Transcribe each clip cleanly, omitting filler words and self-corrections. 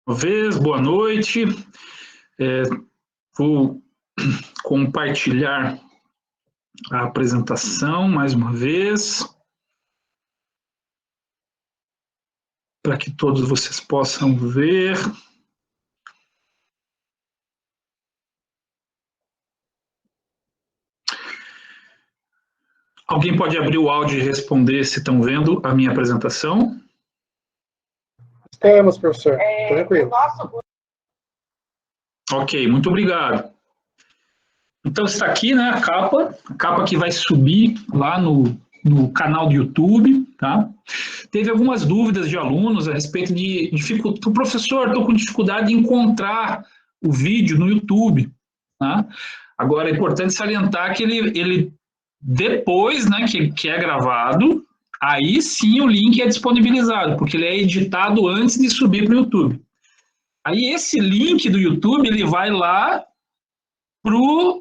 Uma vez, boa noite. Vou compartilhar a apresentação mais uma vez, para que todos vocês possam ver. Alguém pode abrir o áudio e responder se estão vendo a minha apresentação? Estamos, professor. Tranquilo. Ok, muito obrigado. Então está aqui, né, a capa que vai subir lá no canal do YouTube, tá? Teve algumas dúvidas de alunos a respeito de professor, estou com dificuldade de encontrar o vídeo no YouTube, tá? Agora é importante salientar que ele depois, né, que é gravado, aí sim o link é disponibilizado, porque ele é editado antes de subir para o YouTube. Aí esse link do YouTube, ele vai lá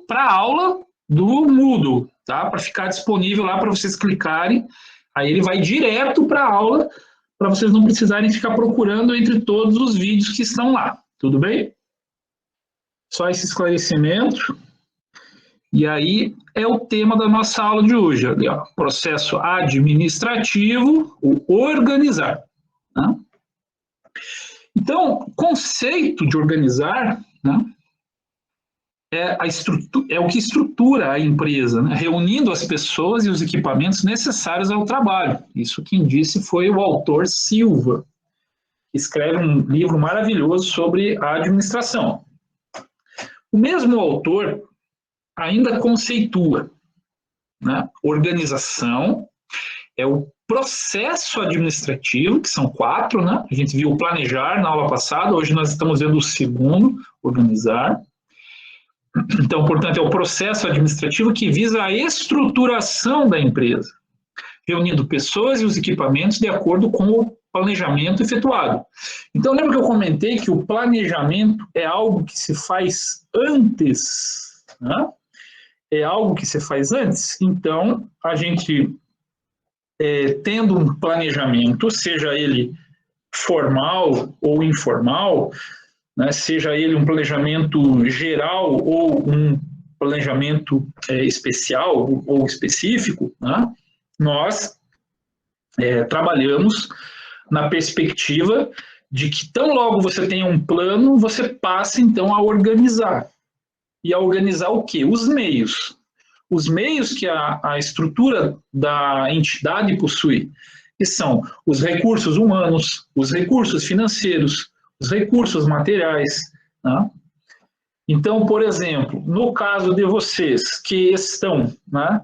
para a aula do Moodle, tá? Para ficar disponível lá para vocês clicarem. Aí ele vai direto para a aula, para vocês não precisarem ficar procurando entre todos os vídeos que estão lá. Tudo bem? Só esse esclarecimento. E aí é o tema da nossa aula de hoje. Ali, ó, processo administrativo, o organizar. Tá? Então, o conceito de organizar, né, é o que estrutura a empresa, né, reunindo as pessoas e os equipamentos necessários ao trabalho. Isso quem disse foi o autor Silva, que escreve um livro maravilhoso sobre a administração. O mesmo autor ainda conceitua, né, organização é o processo administrativo, que são 4, né? A gente viu o planejar na aula passada, hoje nós estamos vendo o segundo, organizar. Então, portanto, é o processo administrativo que visa a estruturação da empresa, reunindo pessoas e os equipamentos de acordo com o planejamento efetuado. Então, lembra que eu comentei que o planejamento é algo que se faz antes, né? É algo que se faz antes. Então, a gente, tendo um planejamento, seja ele formal ou informal, né, seja ele um planejamento geral ou um planejamento especial ou específico, né, nós trabalhamos na perspectiva de que tão logo você tenha um plano, você passa então a organizar. E a organizar o quê? Os meios. Os meios que a estrutura da entidade possui, que são os recursos humanos, os recursos financeiros, os recursos materiais. Né? Então, por exemplo, no caso de vocês que estão, né,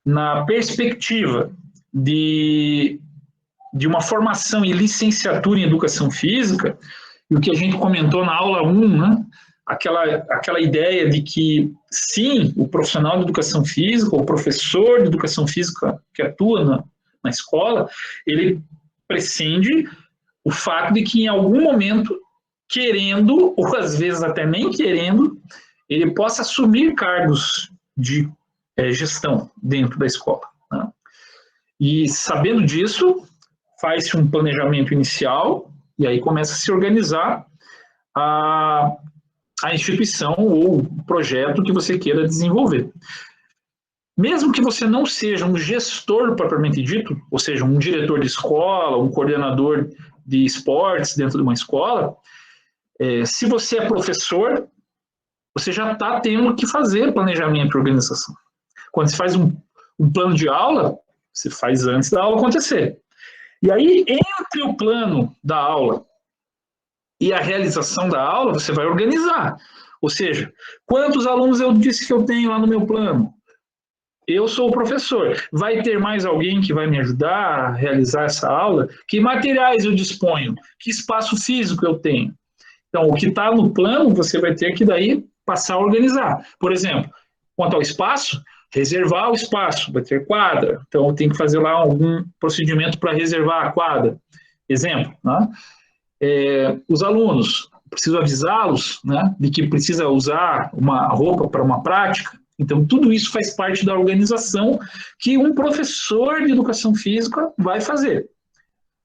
na perspectiva de uma formação em licenciatura em educação física, e o que a gente comentou na aula 1, né, aquela ideia de que, sim, o profissional de educação física, o professor de educação física que atua na escola, ele prescinde o fato de que em algum momento, querendo, ou às vezes até nem querendo, ele possa assumir cargos de gestão dentro da escola. Né? E sabendo disso, faz-se um planejamento inicial e aí começa a se organizar a instituição ou o projeto que você queira desenvolver. Mesmo que você não seja um gestor propriamente dito, ou seja, um diretor de escola, um coordenador de esportes dentro de uma escola, se você é professor, você já está tendo que fazer planejamento e organização. Quando você faz um plano de aula, você faz antes da aula acontecer. E aí, entre o plano da aula e a realização da aula, você vai organizar. Ou seja, quantos alunos eu disse que eu tenho lá no meu plano? Eu sou o professor. Vai ter mais alguém que vai me ajudar a realizar essa aula? Que materiais eu disponho? Que espaço físico eu tenho? Então, o que está no plano, você vai ter que daí passar a organizar. Por exemplo, quanto ao espaço, reservar o espaço, vai ter quadra. Então, eu tenho que fazer lá algum procedimento para reservar a quadra. Exemplo, né? Os alunos, preciso avisá-los, né, de que precisa usar uma roupa para uma prática. Então, tudo isso faz parte da organização que um professor de educação física vai fazer.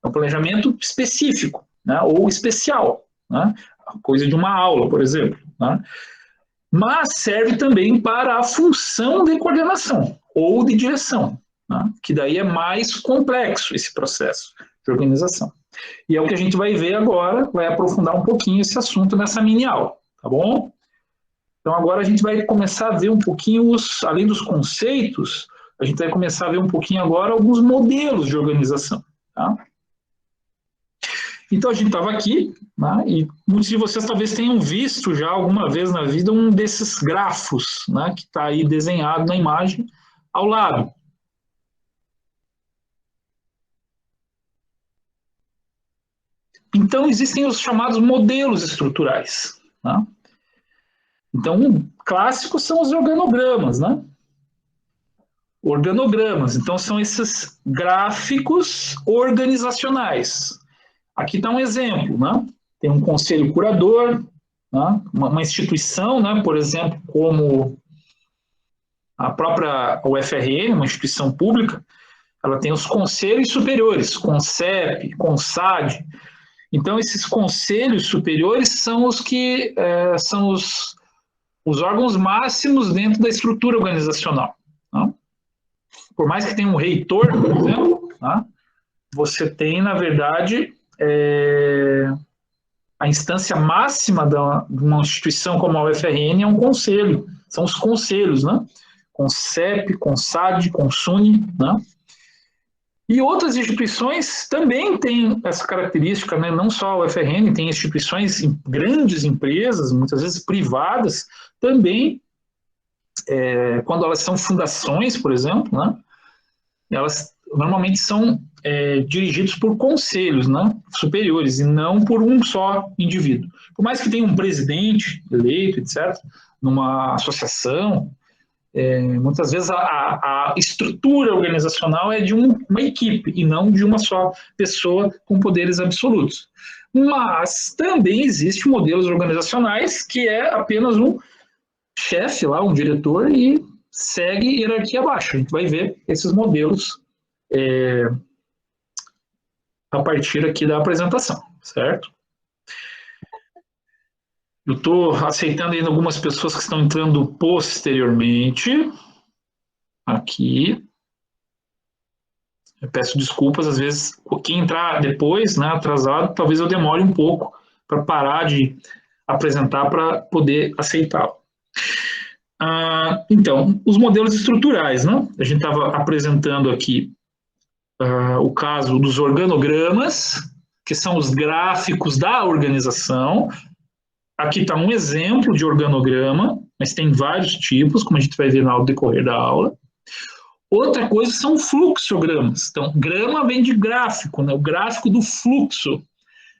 É um planejamento específico, né, ou especial. né? A coisa de uma aula, por exemplo, né? Mas serve também para a função de coordenação ou de direção, né? Que daí é mais complexo esse processo de organização. E é o que a gente vai ver agora, vai aprofundar um pouquinho esse assunto nessa mini aula, tá bom? Então agora a gente vai começar a ver um pouquinho, além dos conceitos, a gente vai começar a ver um pouquinho agora alguns modelos de organização, tá? Então a gente estava aqui, né, e muitos de vocês talvez tenham visto já alguma vez na vida um desses grafos, né, que está aí desenhado na imagem ao lado. Então existem os chamados modelos estruturais, né? Então, clássicos são os organogramas, né? Organogramas, então são esses gráficos organizacionais. Aqui está um exemplo, né? Tem um conselho curador, né? Uma instituição, né? Por exemplo, como a própria UFRN, uma instituição pública, ela tem os conselhos superiores, CONCEP, CONSAD. Então, esses conselhos superiores são os que são os órgãos máximos dentro da estrutura organizacional. Né? Por mais que tenha um reitor, por exemplo, né? Você tem, na verdade, a instância máxima de uma instituição como a UFRN é um conselho, são os conselhos, né? CONCEP, CONSAD, CONSUNE, né? E outras instituições também têm essa característica, né? Não só a UFRN, tem instituições, grandes empresas, muitas vezes privadas, também, quando elas são fundações, por exemplo, né? Elas normalmente são dirigidos por conselhos, né, superiores, e não por um só indivíduo. Por mais que tenha um presidente eleito, etc., numa associação, muitas vezes a estrutura organizacional é de uma equipe, e não de uma só pessoa com poderes absolutos. Mas também existem modelos organizacionais que é apenas um chefe lá, um diretor, e segue hierarquia abaixo. A gente vai ver esses modelos a partir aqui da apresentação, certo? Eu estou aceitando ainda algumas pessoas que estão entrando posteriormente. Aqui. Eu peço desculpas, às vezes, quem entrar depois, né, atrasado, talvez eu demore um pouco para parar de apresentar para poder aceitá-lo. Então, os modelos estruturais, né? A gente estava apresentando aqui o caso dos organogramas, que são os gráficos da organização. Aqui está um exemplo de organograma, mas tem vários tipos, como a gente vai ver no decorrer da aula. Outra coisa são fluxogramas. Então, grama vem de gráfico, né? O gráfico do fluxo.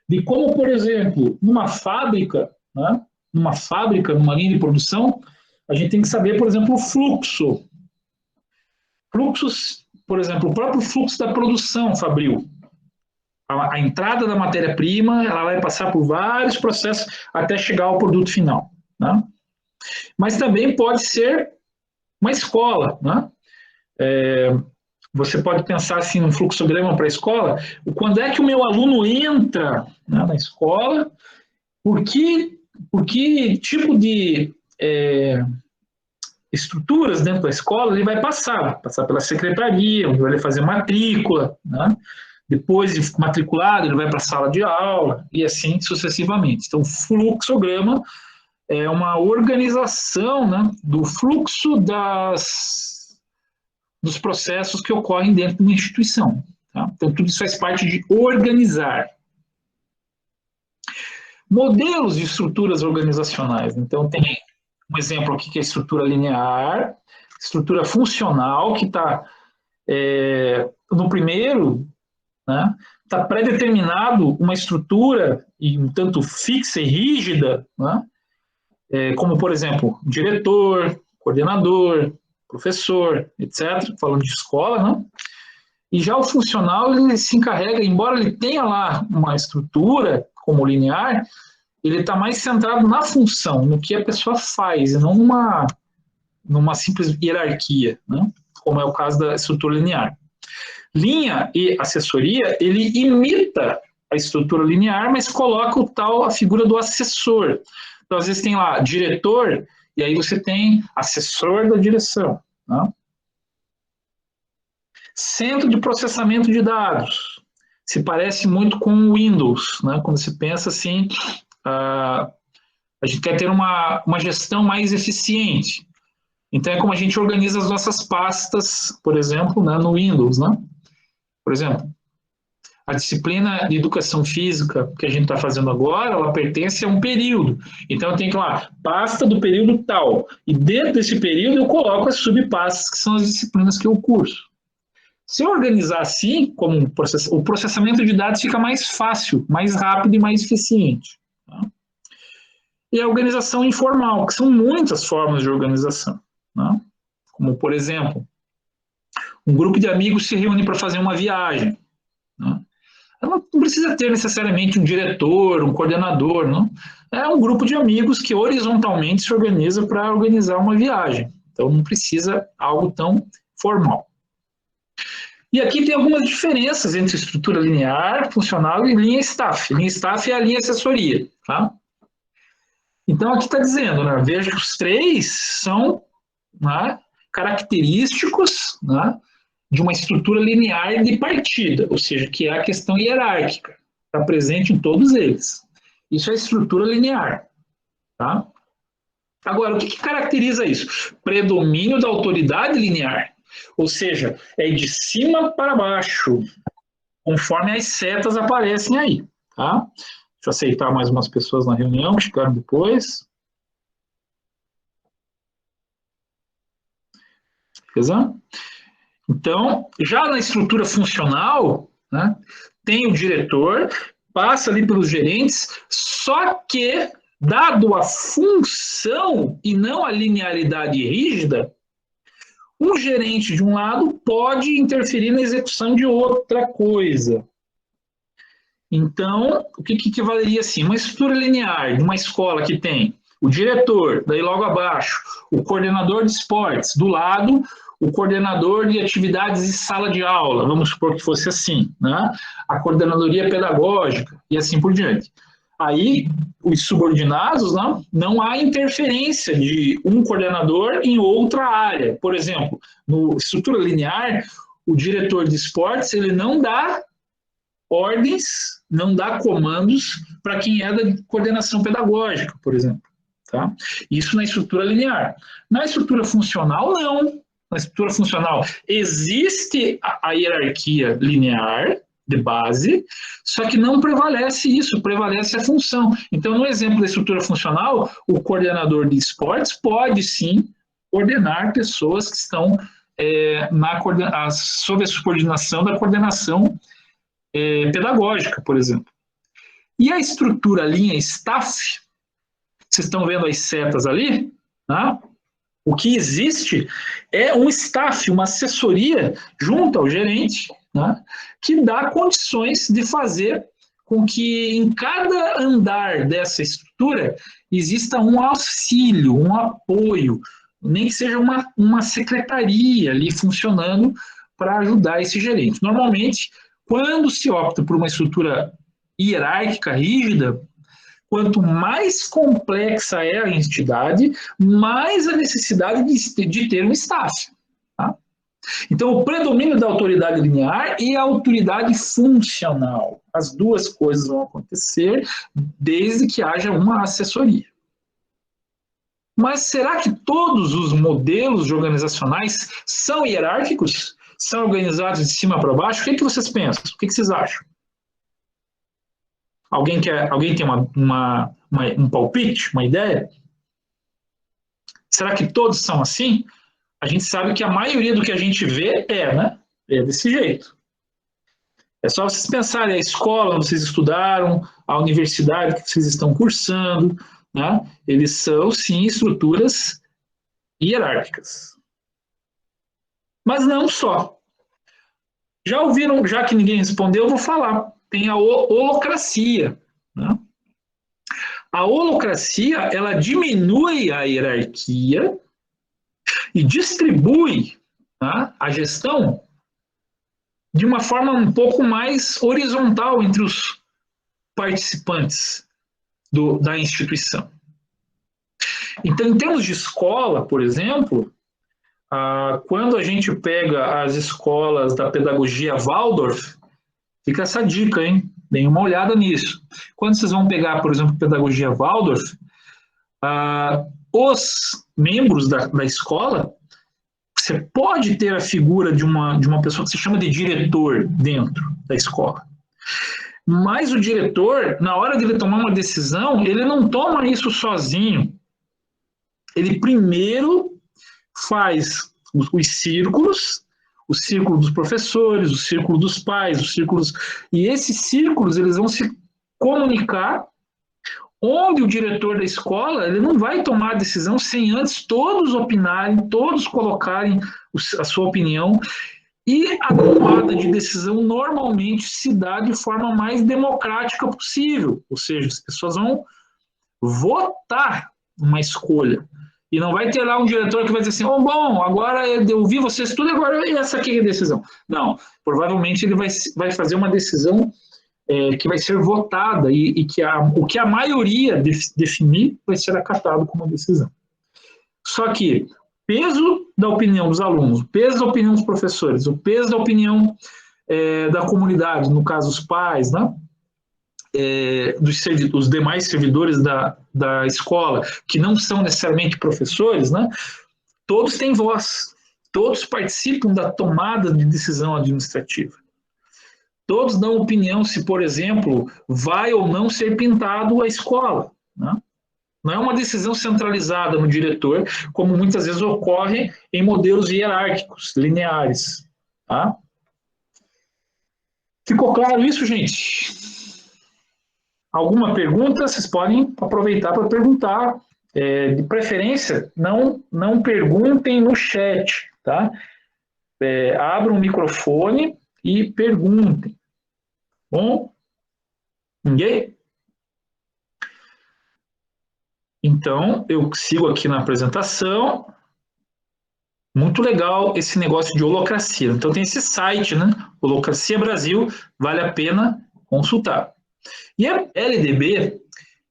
De como, por exemplo, numa fábrica, né? Numa linha de produção, a gente tem que saber, por exemplo, o fluxo. Fluxos, por exemplo, o próprio fluxo da produção fabril. A entrada da matéria-prima, ela vai passar por vários processos até chegar ao produto final, né? Mas também pode ser uma escola, né? Você pode pensar assim num fluxograma para a escola, quando é que o meu aluno entra, né, na escola, por que tipo de estruturas dentro da escola ele vai passar pela secretaria, onde vai fazer matrícula, né? Depois de matriculado, ele vai para a sala de aula, e assim sucessivamente. Então, o fluxograma é uma organização, né, do fluxo dos processos que ocorrem dentro de uma instituição. Tá? Então, tudo isso faz parte de organizar. Modelos de estruturas organizacionais. Então, tem um exemplo aqui que é a estrutura linear, estrutura funcional, que está no primeiro, né, está pré-determinado uma estrutura, e um tanto fixa e rígida, né, como, por exemplo, diretor, coordenador, professor, etc., falando de escola, né? E já o funcional, ele se encarrega, embora ele tenha lá uma estrutura, como linear, ele está mais centrado na função, no que a pessoa faz, e não numa simples hierarquia, né? Como é o caso da estrutura linear. Linha e assessoria, ele imita a estrutura linear, mas coloca a figura do assessor. Então, às vezes tem lá diretor, e aí você tem assessor da direção. Né? Centro de processamento de dados. Se parece muito com o Windows, né? Quando se pensa assim, a gente quer ter uma gestão mais eficiente. Então, é como a gente organiza as nossas pastas, por exemplo, né, no Windows. Né? Por exemplo, a disciplina de educação física que a gente está fazendo agora, ela pertence a um período. Então, eu tenho que lá, pasta do período tal. E dentro desse período, eu coloco as subpastas, que são as disciplinas que eu curso. Se eu organizar assim, como o processamento de dados fica mais fácil, mais rápido e mais eficiente. Tá? E a organização informal, que são muitas formas de organização. Tá? Como, por exemplo, um grupo de amigos se reúne para fazer uma viagem. Tá? Não precisa ter necessariamente um diretor, um coordenador, não. É um grupo de amigos que horizontalmente se organiza para organizar uma viagem. Então, não precisa algo tão formal. E aqui tem algumas diferenças entre estrutura linear, funcional e linha staff. Linha staff é a linha assessoria. Tá? Então, aqui está dizendo, né, veja que os três são, né, característicos, né, de uma estrutura linear de partida, ou seja, que é a questão hierárquica. Está presente em todos eles. Isso é estrutura linear. Tá? Agora, o que caracteriza isso? Predomínio da autoridade linear. Ou seja, é de cima para baixo, conforme as setas aparecem aí. Tá? Deixa eu aceitar mais umas pessoas na reunião, que chegaram depois. Beleza? Então, já na estrutura funcional, né, tem o diretor, passa ali pelos gerentes, só que, dado a função e não a linearidade rígida, um gerente de um lado pode interferir na execução de outra coisa. Então, o que valeria assim? Uma estrutura linear de uma escola que tem o diretor, daí logo abaixo, o coordenador de esportes, do lado, o coordenador de atividades de sala de aula, vamos supor que fosse assim, né? A coordenadoria pedagógica e assim por diante. Aí, os subordinados, não há interferência de um coordenador em outra área. Por exemplo, no estrutura linear, o diretor de esportes ele não dá ordens, não dá comandos para quem é da coordenação pedagógica, por exemplo. Tá? Isso na estrutura linear. Na estrutura funcional, não. Na estrutura funcional, existe a hierarquia linear de base, só que não prevalece isso, prevalece a função. Então, no exemplo da estrutura funcional, o coordenador de esportes pode, sim, coordenar pessoas que estão sob a subordinação da coordenação pedagógica, por exemplo. E a estrutura linha staff, vocês estão vendo as setas ali, né? O que existe é um staff, uma assessoria junto ao gerente, né, que dá condições de fazer com que em cada andar dessa estrutura exista um auxílio, um apoio, nem que seja uma secretaria ali funcionando para ajudar esse gerente. Normalmente, quando se opta por uma estrutura hierárquica, rígida, quanto mais complexa é a entidade, mais a necessidade de ter um staff. Tá? Então, o predomínio da autoridade linear e a autoridade funcional. As duas coisas vão acontecer desde que haja uma assessoria. Mas será que todos os modelos organizacionais são hierárquicos? São organizados de cima para baixo? O que vocês pensam? O que vocês acham? Alguém tem um palpite, uma ideia? Será que todos são assim? A gente sabe que a maioria do que a gente vê né? É desse jeito. É só vocês pensarem a escola onde vocês estudaram, a universidade que vocês estão cursando, né? Eles são, sim, estruturas hierárquicas. Mas não só. Já ouviram, já que ninguém respondeu, eu vou falar. Tem a holocracia. Né? A holocracia, ela diminui a hierarquia e distribui, tá, a gestão de uma forma um pouco mais horizontal entre participantes da instituição. Então, em termos de escola, por exemplo, quando a gente pega as escolas da pedagogia Waldorf, fica essa dica, hein? Deem uma olhada nisso. Quando vocês vão pegar, por exemplo, pedagogia Waldorf, os membros da escola, você pode ter a figura de uma pessoa que se chama de diretor dentro da escola. Mas o diretor, na hora de ele tomar uma decisão, ele não toma isso sozinho. Ele primeiro faz os círculos, o círculo dos professores, o círculo dos pais, os círculos... E esses círculos, eles vão se comunicar, onde o diretor da escola, ele não vai tomar a decisão sem antes todos opinarem, todos colocarem a sua opinião, e a tomada de decisão normalmente se dá de forma mais democrática possível, ou seja, as pessoas vão votar uma escolha. E não vai ter lá um diretor que vai dizer assim, bom, agora eu ouvi vocês tudo, agora essa aqui é a decisão. Não, provavelmente ele vai fazer uma decisão que vai ser votada e que o que a maioria definir vai ser acatado como decisão. Só que peso da opinião dos alunos, o peso da opinião dos professores, o peso da opinião da comunidade, no caso os pais, né? Dos demais servidores da escola, que não são necessariamente professores, né? Todos têm voz, todos participam da tomada de decisão administrativa. Todos dão opinião se, por exemplo, vai ou não ser pintado a escola, né? Não é uma decisão centralizada no diretor, como muitas vezes ocorre em modelos hierárquicos, lineares. Tá? Ficou claro isso, gente? Alguma pergunta? Vocês podem aproveitar para perguntar. De preferência, não perguntem no chat. Tá? Abram o microfone e perguntem. Bom? Ninguém? Então, eu sigo aqui na apresentação. Muito legal esse negócio de holacracia. Então, tem esse site, né? Holacracia Brasil, vale a pena consultar. E a LDB,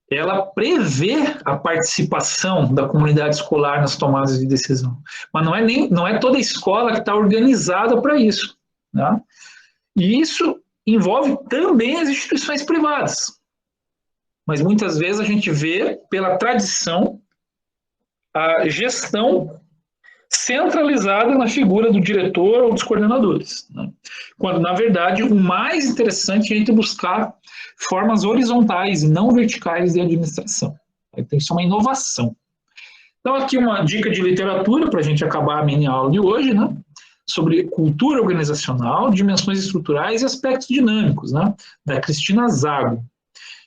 ela prevê a participação da comunidade escolar nas tomadas de decisão. Mas não é toda escola que está organizada para isso. Né? E isso envolve também as instituições privadas. Mas muitas vezes a gente vê, pela tradição, a gestão centralizada na figura do diretor ou dos coordenadores. Né? Quando, na verdade, o mais interessante é a gente buscar formas horizontais e não verticais de administração. Tem que ser uma inovação. Então, aqui uma dica de literatura para a gente acabar a mini aula de hoje, né? Sobre cultura organizacional, dimensões estruturais e aspectos dinâmicos, né? Da Cristina Zago.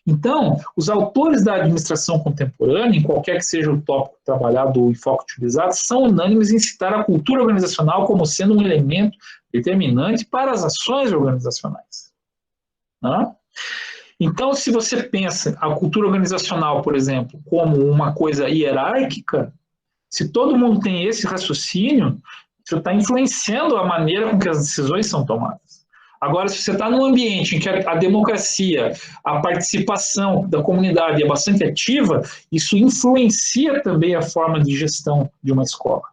Então, os autores da administração contemporânea, em qualquer que seja o tópico trabalhado ou o enfoque utilizado, são unânimes em citar a cultura organizacional como sendo um elemento determinante para as ações organizacionais. Né? Então, se você pensa a cultura organizacional, por exemplo, como uma coisa hierárquica, se todo mundo tem esse raciocínio, você está influenciando a maneira com que as decisões são tomadas. Agora, se você está num ambiente em que a democracia, a participação da comunidade é bastante ativa, isso influencia também a forma de gestão de uma escola.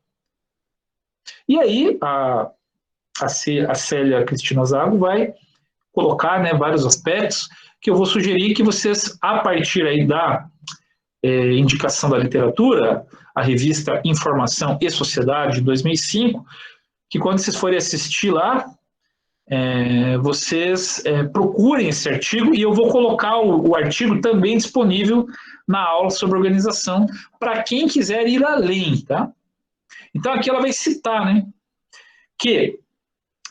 E aí, a Célia Cristina Zago vai colocar, né, vários aspectos que eu vou sugerir que vocês, a partir aí da indicação da literatura, a revista Informação e Sociedade, de 2005, que quando vocês forem assistir lá, vocês procurem esse artigo e eu vou colocar o artigo também disponível na aula sobre organização para quem quiser ir além, tá? Então aqui ela vai citar, né, que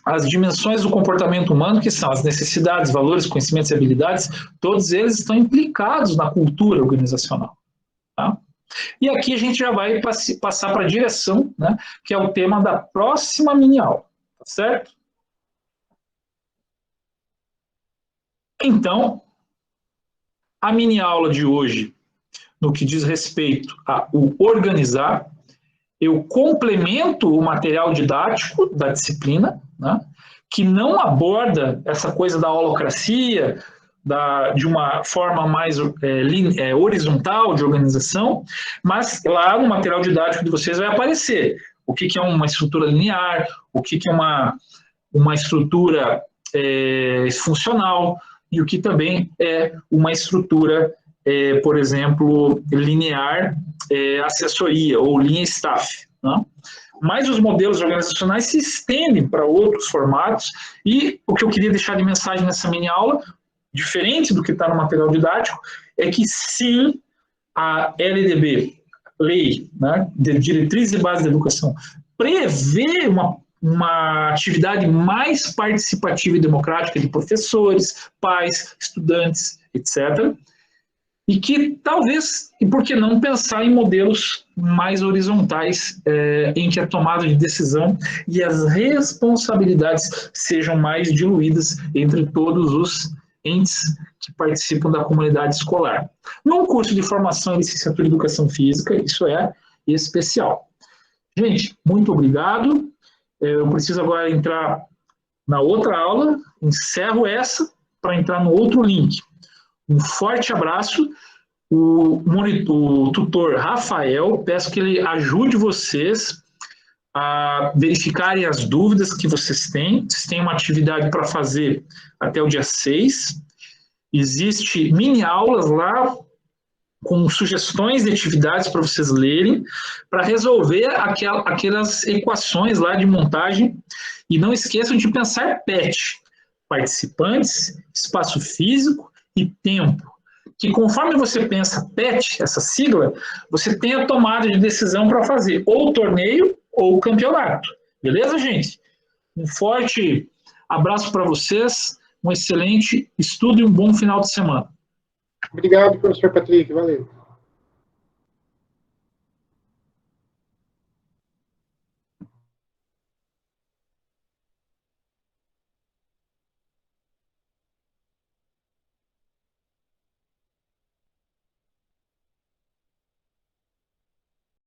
as dimensões do comportamento humano, que são as necessidades, valores, conhecimentos e habilidades, todos eles estão implicados na cultura organizacional, tá? E aqui a gente já vai passar para a direção, né, que é o tema da próxima mini aula, tá certo? Então, a mini aula de hoje, no que diz respeito ao organizar, eu complemento o material didático da disciplina, né, que não aborda essa coisa da holacracia, de uma forma mais horizontal de organização, mas lá no material didático de vocês vai aparecer o que é uma estrutura linear, o que é uma estrutura funcional e o que também é uma estrutura, por exemplo, linear assessoria ou linha staff, né? Mas os modelos organizacionais se estendem para outros formatos e o que eu queria deixar de mensagem nessa mini aula, diferente do que está no material didático, é que sim, a LDB, Lei, né, de Diretrizes e Bases da Educação, prevê uma atividade mais participativa e democrática de professores, pais, estudantes, etc., e que talvez, e por que não, pensar em modelos mais horizontais, em que a tomada de decisão e as responsabilidades sejam mais diluídas entre todos os entes que participam da comunidade escolar. Num curso de formação em licenciatura em Educação Física, isso é especial. Gente, muito obrigado. Eu preciso agora entrar na outra aula, encerro essa para entrar no outro link. Um forte abraço. O tutor Rafael, peço que ele ajude vocês a verificarem as dúvidas que vocês têm. Vocês têm uma atividade para fazer até o dia 6. Existe mini aulas lá com sugestões de atividades para vocês lerem, para resolver aquelas equações lá de montagem. E não esqueçam de pensar PET, participantes, espaço físico e tempo. Que conforme você pensa PET, essa sigla, você tem a tomada de decisão para fazer ou o torneio ou o campeonato. Beleza, gente? Um forte abraço para vocês, um excelente estudo e um bom final de semana. Obrigado, professor Patrick. Valeu.